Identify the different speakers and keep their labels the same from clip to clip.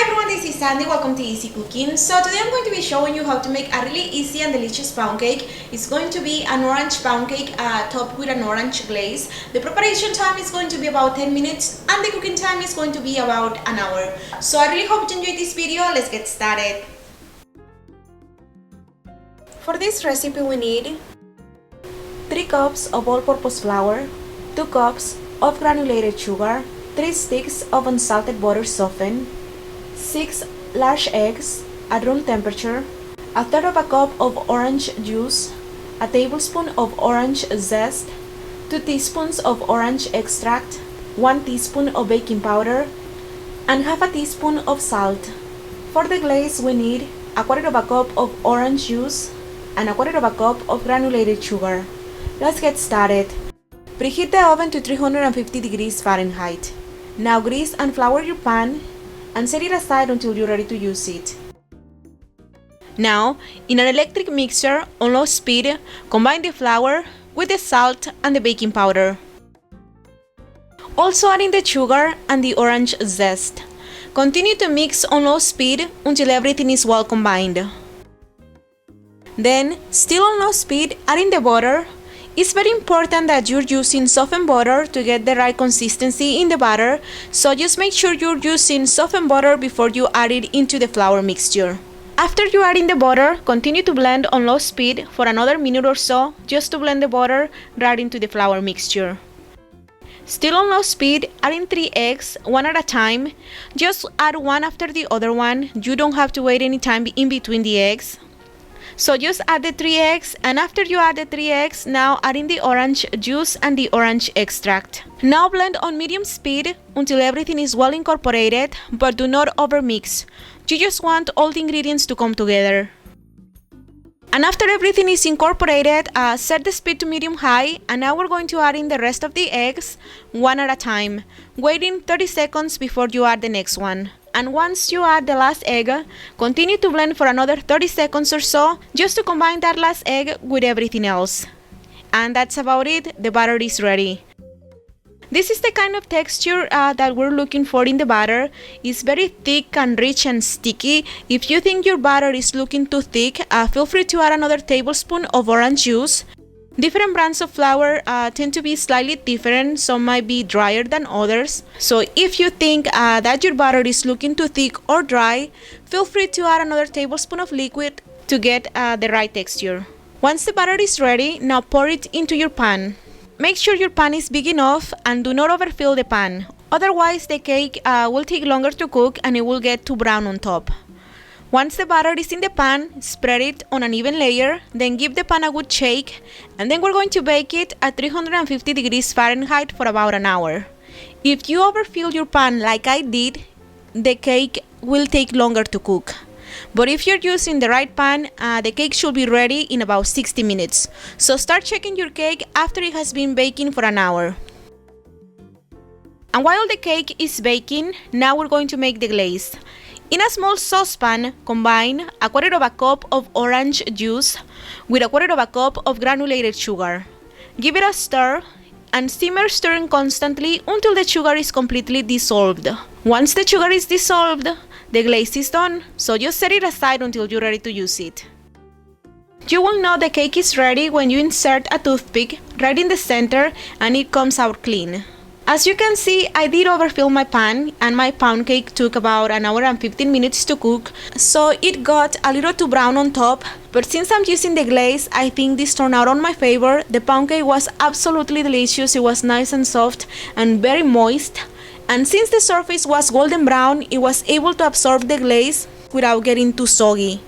Speaker 1: Hi everyone, this is Sandy. Welcome to Easy Cooking. So today I'm going to be showing you how to make a really easy and delicious pound cake. It's going to be an orange pound cake topped with an orange glaze. The preparation time is going to be about 10 minutes and the cooking time is going to be about an hour. So I really hope you enjoyed this video. Let's get started. For this recipe we need 3 cups of all-purpose flour, 2 cups of granulated sugar, 3 sticks of unsalted butter softened, 6 large eggs at room temperature, a third of a cup of orange juice, a tablespoon of orange zest, 2 teaspoons of orange extract, 1 teaspoon of baking powder, and half a teaspoon of salt. For the glaze we need a quarter of a cup of orange juice and a quarter of a cup of granulated sugar. Let's get started. Preheat the oven to 350 degrees Fahrenheit. Now grease and flour your pan and set it aside until you're ready to use it. Now, in an electric mixer on low speed, combine the flour with the salt and the baking powder. Also adding the sugar and the orange zest. Continue to mix on low speed until everything is well combined. Then, still on low speed, adding the butter. It's very important that you're using softened butter to get the right consistency in the batter, so just make sure you're using softened butter before you add it into the flour mixture. After you add in the butter, continue to blend on low speed for another minute or so, just to blend the butter right into the flour mixture. Still on low speed, adding 3 eggs, one at a time. Just add one after the other one. You don't have to wait any time in between the eggs. So just add the 3 eggs, and after you add the 3 eggs, now add in the orange juice and the orange extract. Now blend on medium speed until everything is well incorporated, but do not overmix. You just want all the ingredients to come together. And after everything is incorporated, set the speed to medium-high, and now we're going to add in the rest of the eggs, one at a time, waiting 30 seconds before you add the next one. And once you add the last egg, continue to blend for another 30 seconds or so, just to combine that last egg with everything else. And that's about it, the batter is ready. This is the kind of texture that we're looking for in the batter. It's very thick and rich and sticky. If you think your batter is looking too thick, feel free to add another tablespoon of orange juice. Different brands of flour tend to be slightly different, some might be drier than others. So if you think that your batter is looking too thick or dry, feel free to add another tablespoon of liquid to get the right texture. Once the batter is ready, now pour it into your pan. Make sure your pan is big enough and do not overfill the pan. Otherwise the cake will take longer to cook and it will get too brown on top. Once the batter is in the pan, spread it on an even layer, then give the pan a good shake, and then we're going to bake it at 350 degrees Fahrenheit for about an hour. If you overfill your pan like I did, the cake will take longer to cook. But if you're using the right pan, the cake should be ready in about 60 minutes. So start checking your cake after it has been baking for an hour. And while the cake is baking, now we're going to make the glaze. In a small saucepan, combine a quarter of a cup of orange juice with a quarter of a cup of granulated sugar. Give it a stir and simmer stirring constantly until the sugar is completely dissolved. Once the sugar is dissolved, the glaze is done, so just set it aside until you're ready to use it. You will know the cake is ready when you insert a toothpick right in the center and it comes out clean. As you can see, I did overfill my pan and my pound cake took about an hour and 15 minutes to cook, so it got a little too brown on top, but since I'm using the glaze, I think this turned out on my favor. The pound cake was absolutely delicious. It was nice and soft and very moist, and since the surface was golden brown, it was able to absorb the glaze without getting too soggy.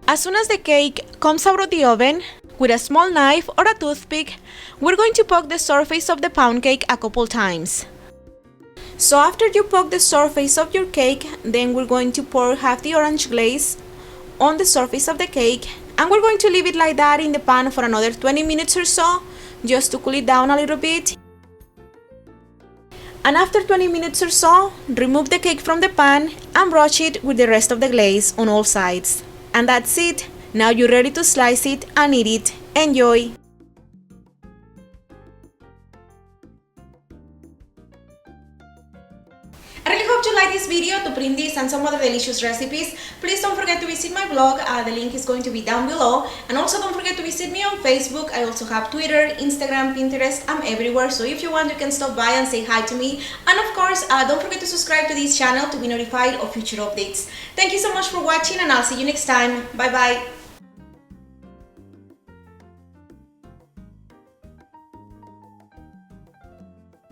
Speaker 1: As soon as the cake comes out of the oven, with a small knife or a toothpick, we're going to poke the surface of the pound cake a couple times. So after you poke the surface of your cake, then we're going to pour half the orange glaze on the surface of the cake, and we're going to leave it like that in the pan for another 20 minutes or so, just to cool it down a little bit. And after 20 minutes or so, remove the cake from the pan and brush it with the rest of the glaze on all sides. And that's it. Now you're ready to slice it and eat it. Enjoy! I really hope you like this video to print this and some other delicious recipes. Please don't forget to visit my blog, the link is going to be down below. And also don't forget to visit me on Facebook. I also have Twitter, Instagram, Pinterest, I'm everywhere. So if you want, you can stop by and say hi to me. And of course, don't forget to subscribe to this channel to be notified of future updates. Thank you so much for watching and I'll see you next time. Bye bye.